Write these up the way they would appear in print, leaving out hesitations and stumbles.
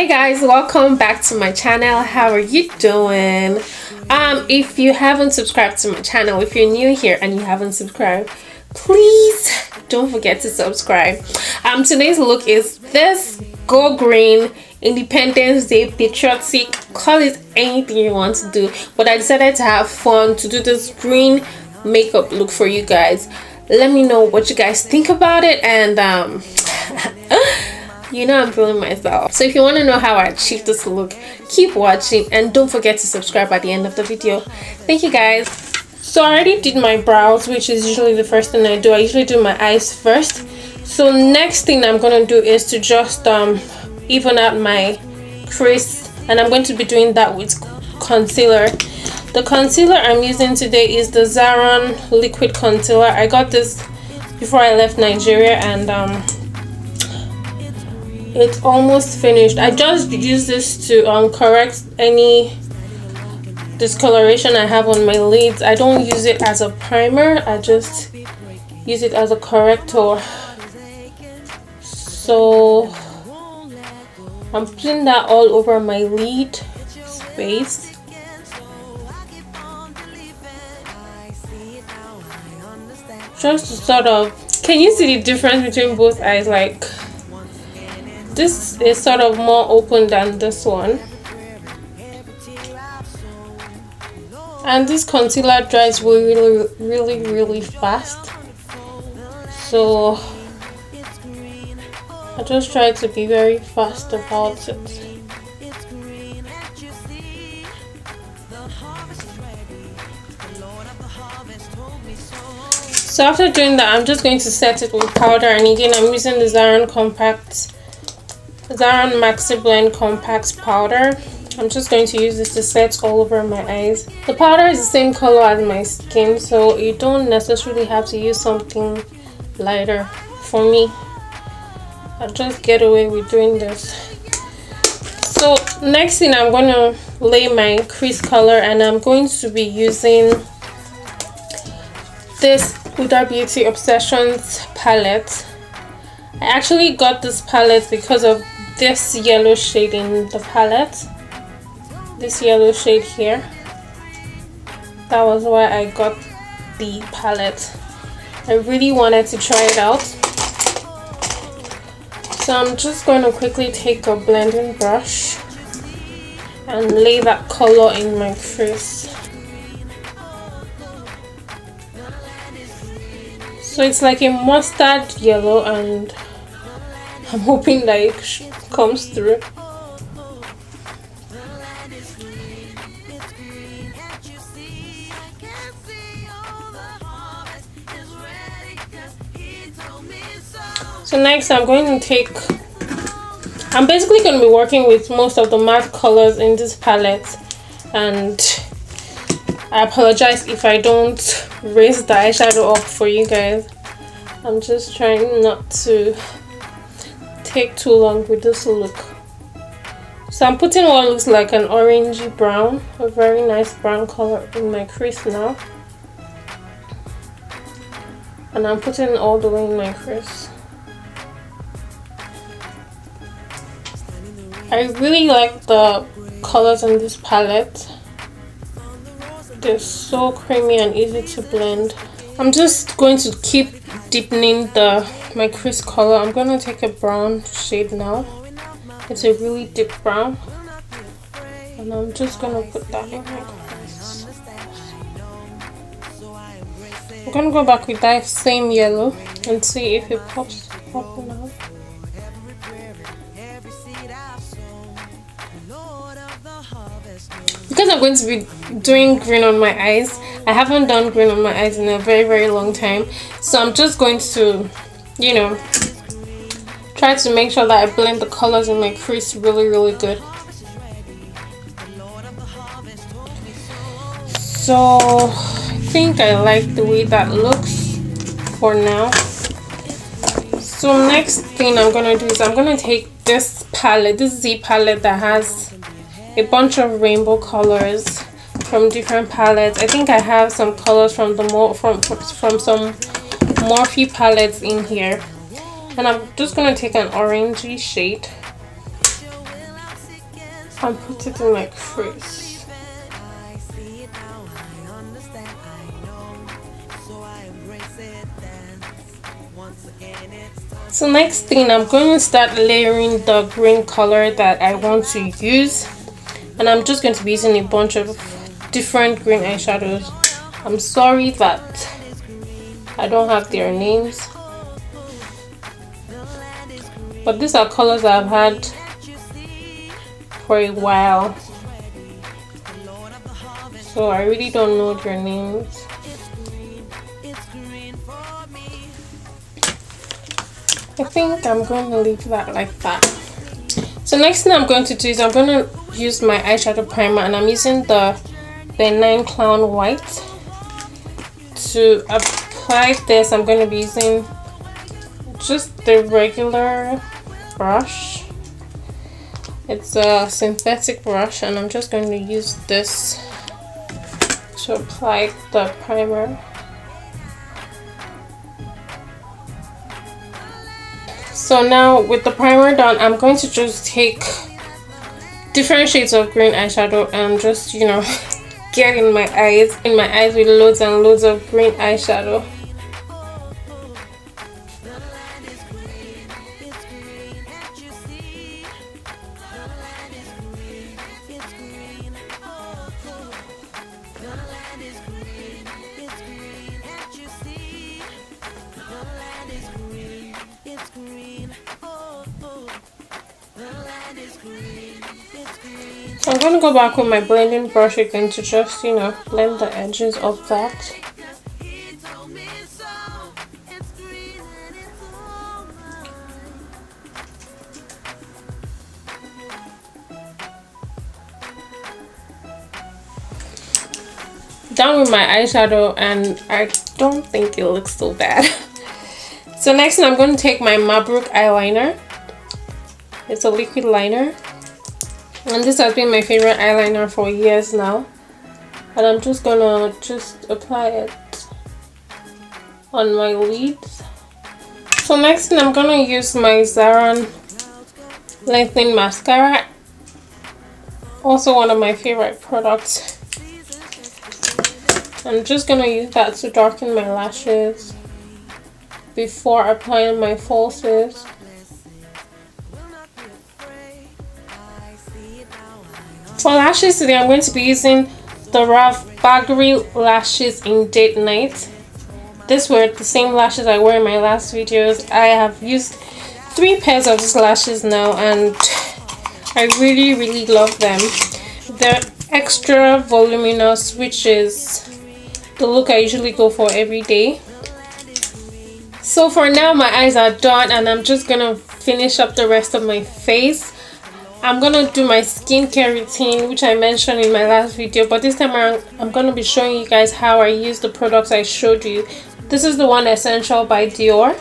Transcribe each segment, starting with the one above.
Hey guys, welcome back to my channel. How are you doing? If you haven't subscribed to my channel, if you're new here and you haven't subscribed, please don't forget to subscribe. Today's look is this go green Independence Day patriotic, call it anything you want to do, but I decided to have fun to do this green makeup look for you guys. Let me know what you guys think about it, and you know I'm feeling myself. So if you want to know how I achieved this look, keep watching and don't forget to subscribe at the end of the video. Thank you guys. So I already did my brows, which is usually the first thing I do. I usually do my eyes first. So next thing I'm gonna do is to just even out my crease, and I'm going to be doing that with concealer. The concealer I'm using today is the Zaron liquid concealer. I got this before I left Nigeria, and it's almost finished. I just use this to correct any discoloration I have on my lids. I don't use it as a primer, I just use it as a corrector. So I'm putting that all over my lid space. Just to sort of, can you see the difference between both eyes? Like, this is sort of more open than this one, and this concealer dries really fast, so I just try to be very fast about it. So after doing that, I'm just going to set it with powder, and again I'm using the Zaron Maxi Blend Compact powder. I'm just going to use this to set all over my eyes. The powder is the same color as my skin, so you don't necessarily have to use something lighter. For me, I just get away with doing this. So next thing, I'm going to lay my crease color, and I'm going to be using this Huda Beauty Obsessions palette. I actually got this palette because of this yellow shade in the palette. This yellow shade here. That was why I got the palette. I really wanted to try it out. So I'm just going to quickly take a blending brush and lay that color in my crease. So it's like a mustard yellow, and I'm hoping that it comes through. So next I'm going to take, I'm basically going to be working with most of the matte colors in this palette, and I apologize if I don't raise the eyeshadow up for you guys. I'm just trying not to take too long with this look. So I'm putting what looks like an orangey brown, a very nice brown color in my crease now, and I'm putting it all the way in my crease. I really like the colors in this palette. They're so creamy and easy to blend. I'm just going to keep deepening my crease color. I'm going to take a brown shade now. It's a really deep brown, and I'm just going to put that in my crease. I'm going to go back with that same yellow and see if it pops up now. Because I'm going to be doing green on my eyes, I haven't done green on my eyes in a very long time, so I'm just going to, you know, try to make sure that I blend the colors in my crease really good. So I think I like the way that looks for now. So next thing I'm going to do is I'm going to take this palette, this Z palette that has a bunch of rainbow colors from different palettes. I think I have some colors from some Morphe palettes in here, and I'm just going to take an orangey shade and put it in my crease. So next thing, I'm going to start layering the green color that I want to use, and I'm just going to be using a bunch of different green eyeshadows. I'm sorry that I don't have their names, but these are colors that I've had for a while, so I really don't know their names. I think I'm going to leave that like that. So next thing I'm going to do is I'm going to use my eyeshadow primer, and I'm using the Benign Clown White. To apply this, I'm going to be using just the regular brush. It's a synthetic brush, and I'm just going to use this to apply the primer. So now with the primer done, I'm going to just take different shades of green eyeshadow and just, you know, get in my eyes with loads and loads of green eyeshadow. So I'm going to go back with my blending brush again to just, you know, blend the edges of that. Done with my eyeshadow, and I don't think it looks so bad. So next thing, I'm going to take my Mabrook eyeliner. It's a liquid liner, and this has been my favorite eyeliner for years now, and I'm just gonna apply it on my lids. So next thing, I'm gonna use my Zaran lengthening mascara, also one of my favorite products. I'm just gonna use that to darken my lashes before applying my falsies. For lashes today, I'm going to be using the Ralph Baggery lashes in Date Night. These were the same lashes I wore in my last videos. I have used 3 pairs of these lashes now, and I really love them. They're extra voluminous, which is the look I usually go for every day. So for now, my eyes are done, and I'm just gonna finish up the rest of my face. I'm gonna do my skincare routine, which I mentioned in my last video, but this time around I'm gonna be showing you guys how I use the products I showed you. This is the One Essential by Dior.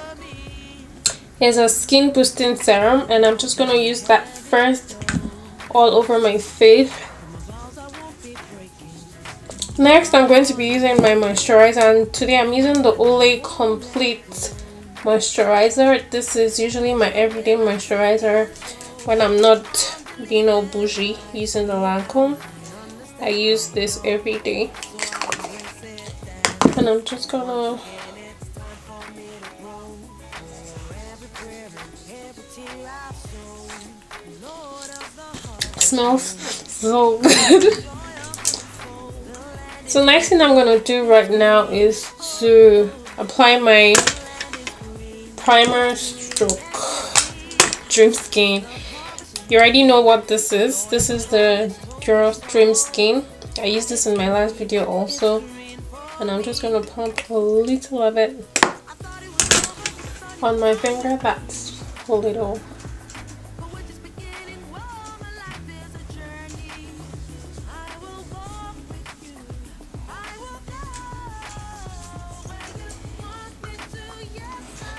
It's a skin boosting serum, and I'm just gonna use that first all over my face. Next, I'm going to be using my moisturizer, and today I'm using the Olay Complete Moisturizer. This is usually my everyday moisturizer when I'm not being all bougie using the Lancome. I use this every day, and I'm just gonna smells so good. So next thing I'm gonna do right now is to apply my primer stroke Dream Skin. You already know what this is. This is the Dior Dream Skin. I used this in my last video also, and I'm just gonna pump a little of it on my finger. That's a little.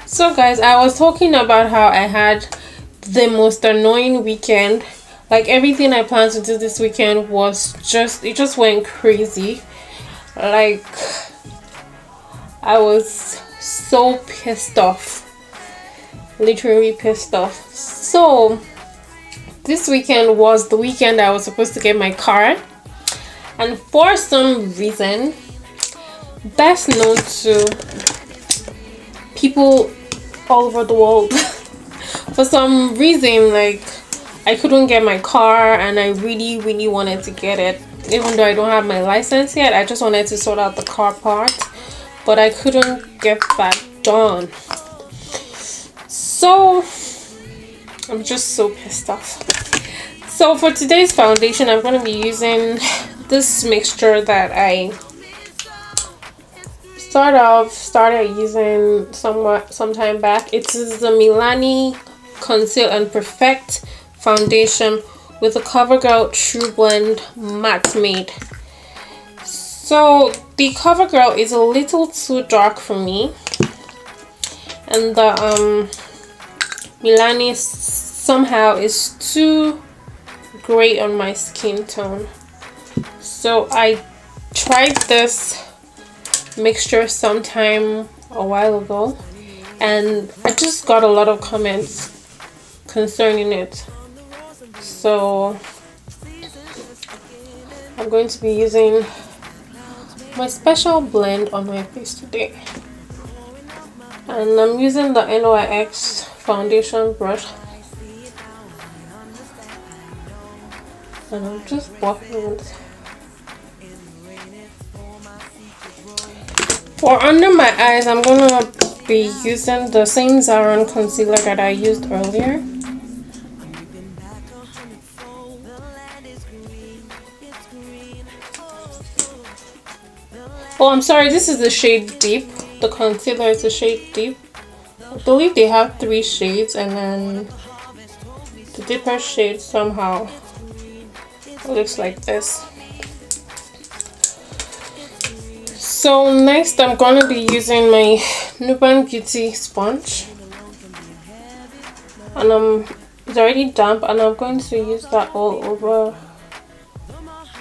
So guys, I was talking about how I had the most annoying weekend. Like, everything I planned to do this weekend was just went crazy. Like, I was so pissed off, literally pissed off. So this weekend was the weekend I was supposed to get my car, and for some reason, best known to people all over the world, for some reason, like, I couldn't get my car, and I really wanted to get it, even though I don't have my license yet. I just wanted to sort out the car part, but I couldn't get that done. So I'm just so pissed off. So for today's foundation, I'm going to be using this mixture that I started using sometime back. It is the Milani Conceal and Perfect foundation with a CoverGirl True Blend Matte Made. So the CoverGirl is a little too dark for me, and the Milani somehow is too gray on my skin tone. So I tried this mixture sometime a while ago, and I just got a lot of comments concerning it. So I'm going to be using my special blend on my face today, and I'm using the NYX foundation brush, and I'm just buffing it. For under my eyes, I'm gonna be using the same Zaron concealer that I used earlier. Oh, I'm sorry, this is the shade Deep. The concealer is the shade Deep. I believe they have 3 shades, and then the deeper shade somehow looks like this. So next, I'm going to be using my Huda Beauty sponge, and it's already damp, and I'm going to use that all over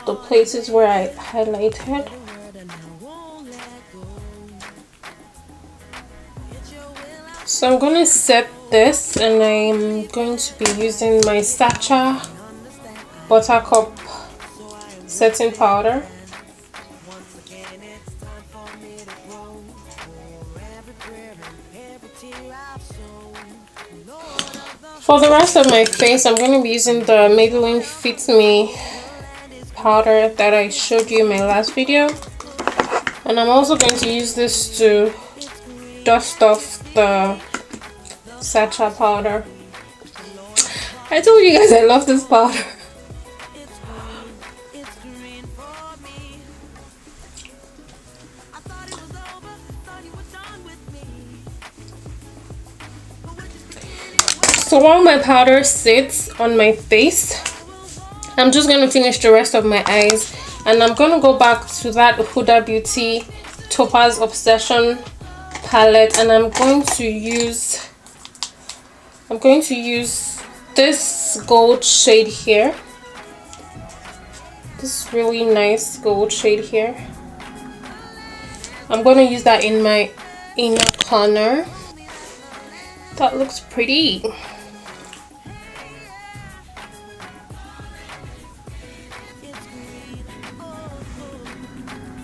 the places where I highlighted. So I'm going to set this, and I'm going to be using my Sacha Buttercup setting powder. For the rest of my face, I'm going to be using the Maybelline Fit Me powder that I showed you in my last video, and I'm also going to use this to dust off the Sacha powder. I told you guys I love this powder. So while my powder sits on my face, I'm just going to finish the rest of my eyes, and I'm going to go back to that Huda Beauty Topaz Obsession palette, and I'm going to use this gold shade here. This really nice gold shade here. I'm going to use that in my inner corner. That looks pretty.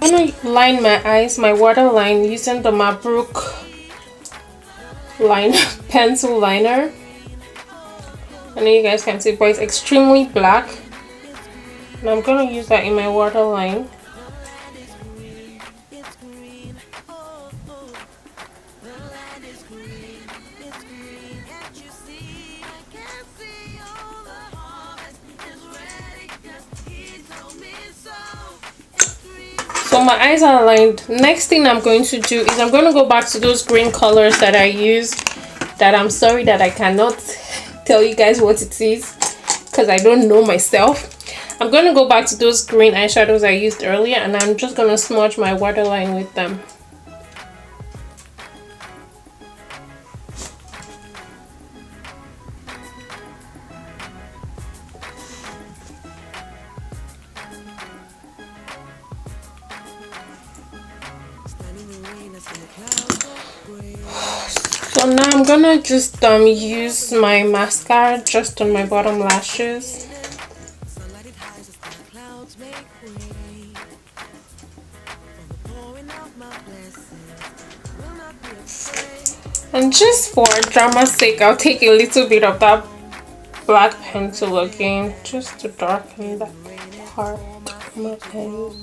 I'm going to line my eyes, my waterline, using the Mabrouk pencil liner. I know you guys can see, but it's extremely black, and I'm going to use that in my waterline. So my eyes are aligned. Next thing I'm going to do is I'm going to go back to those green colors that I used, that I'm sorry that I cannot tell you guys what it is because I don't know myself. I'm going to go back to those green eyeshadows I used earlier, and I'm just going to smudge my waterline with them. So now I'm gonna just use my mascara just on my bottom lashes. And just for drama's sake, I'll take a little bit of that black pencil again, just to darken that part of my eyes.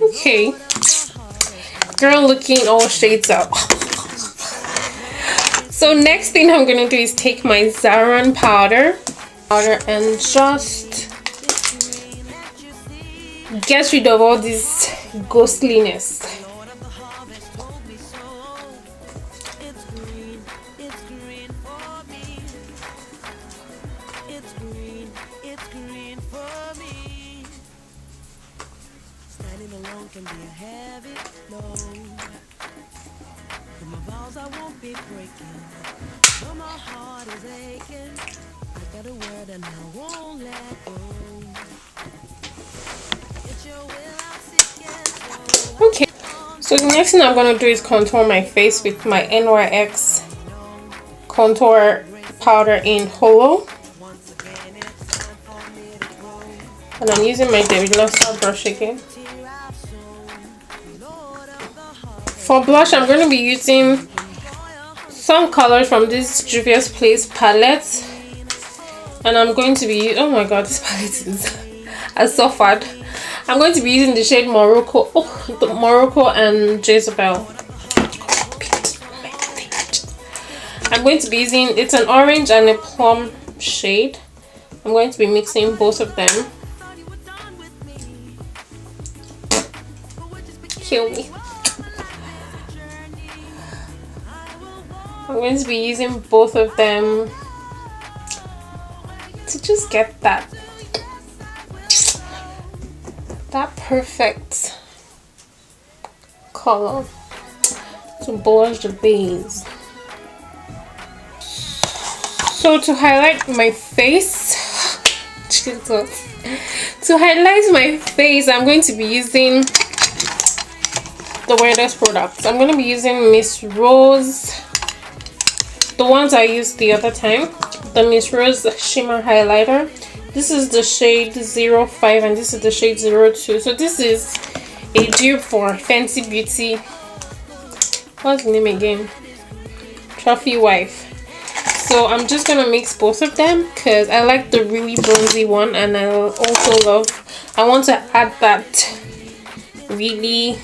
Okay, girl looking all shades up. So next thing I'm gonna do is take my Zaran powder and just get rid of all this ghostliness. Can be a heavy load. For my vows I won't be breaking. Though my heart is aching, I got a word and I won't let go. It's your will I'm seeking. Okay, so the next thing I'm gonna do is contour my face with my NYX contour powder in Holo. And I'm using my David Luster brush again. For blush, I'm going to be using some colors from this Juvia's Place palette. And I'm going to be... oh my god, this palette is... I suffered. I'm going to be using the shade Morocco. Oh, the Morocco and Jezebel. I'm going to be using... it's an orange and a plum shade. I'm going to be mixing both of them. Kill me. I'm going to be using both of them to just get that perfect color to blush the base. So to highlight my face, Jesus. To highlight my face, I'm going to be using the weirdest products. I'm going to be using Miss Rose, the ones I used the other time, the Miss Rose shimmer highlighter. This is the shade 05 and this is the shade 02. So this is a dupe for Fancy Beauty. What's the name again? Trophy Wife. So I'm just gonna mix both of them because I like the really bronzy one, and I also I want to add that really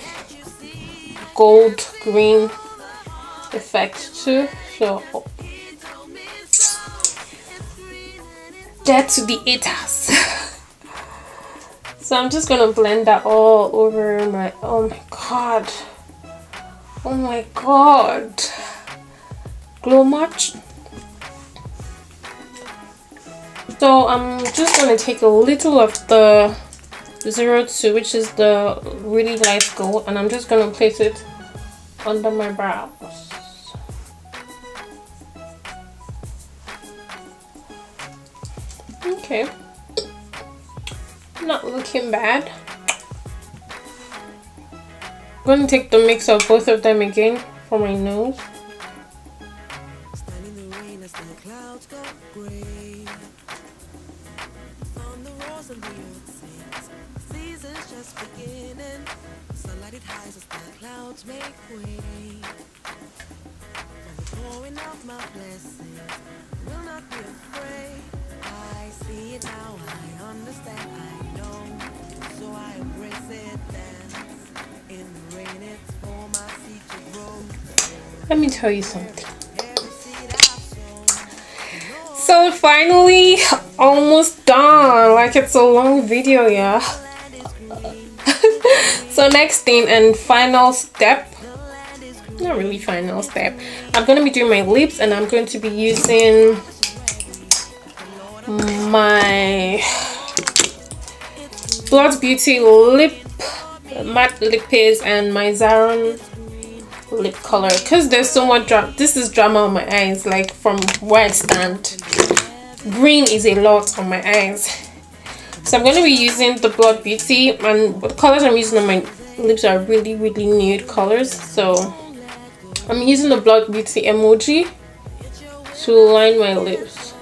gold green effect too. So dead to the haters. So I'm just gonna blend that all over my... oh my god, oh my god, glow much. So I'm just gonna take a little of the 02, which is the really light gold, and I'm just gonna place it under my brows. Okay, not looking bad. I'm going to take the mix of both of them again for my nose. Let me tell you something. So finally, almost done. Like, it's a long video, yeah. So next thing and final step, not really final step, I'm going to be doing my lips, and I'm going to be using my Huda Beauty matte lip base and my Zaran lip color, because there's so much this is drama on my eyes. Like, from where I stand, green is a lot on my eyes. So I'm going to be using the Huda Beauty, and the colors I'm using on my lips are really nude colors, so I'm using the Blood Beauty emoji to line my lips.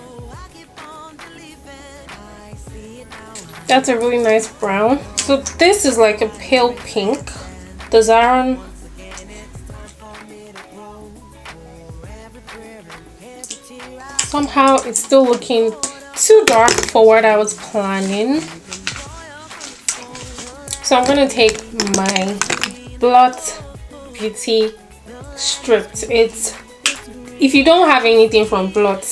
That's a really nice brown. So this is like a pale pink. The Zaron. Somehow it's still looking too dark for what I was planning. So I'm gonna take my Blood Beauty stripped. If you don't have anything from Blood,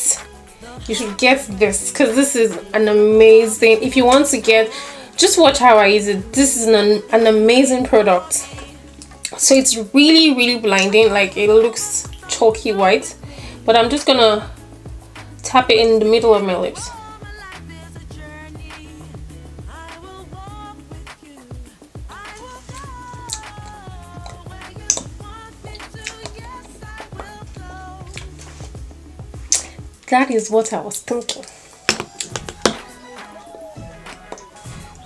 you should get this, because this is an amazing, if you want to get, just watch how I use it. This is an amazing product. So it's really blinding, like it looks chalky white, but I'm just gonna tap it in the middle of my lips. That is what I was thinking.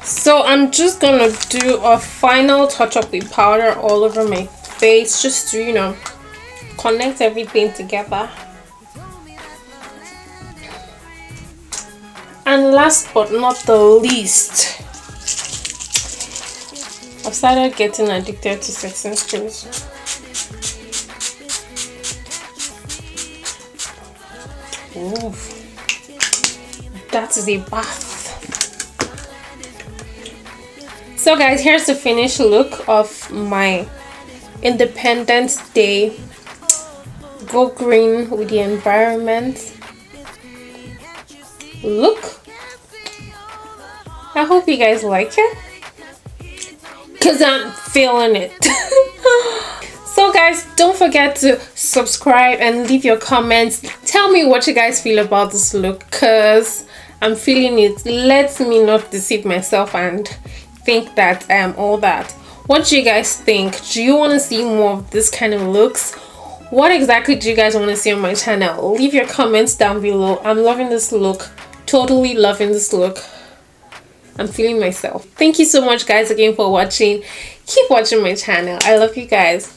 So I'm just gonna do a final touch up with powder all over my face, just to, you know, connect everything together. And last but not the least, I've started getting addicted to setting sprays. Ooh, that is a bath. So guys, here's the finished look of my Independence Day Go Green with the Environment look. I hope you guys like it, because I'm feeling it. So guys, don't forget to subscribe and leave your comments. Tell me what you guys feel about this look, because I'm feeling it. Let me not deceive myself and think that I am all that. What do you guys think? Do you want to see more of this kind of looks? What exactly do you guys want to see on my channel? Leave your comments down below. I'm loving this look. Totally loving this look. I'm feeling myself. Thank you so much guys again for watching. Keep watching my channel. I love you guys.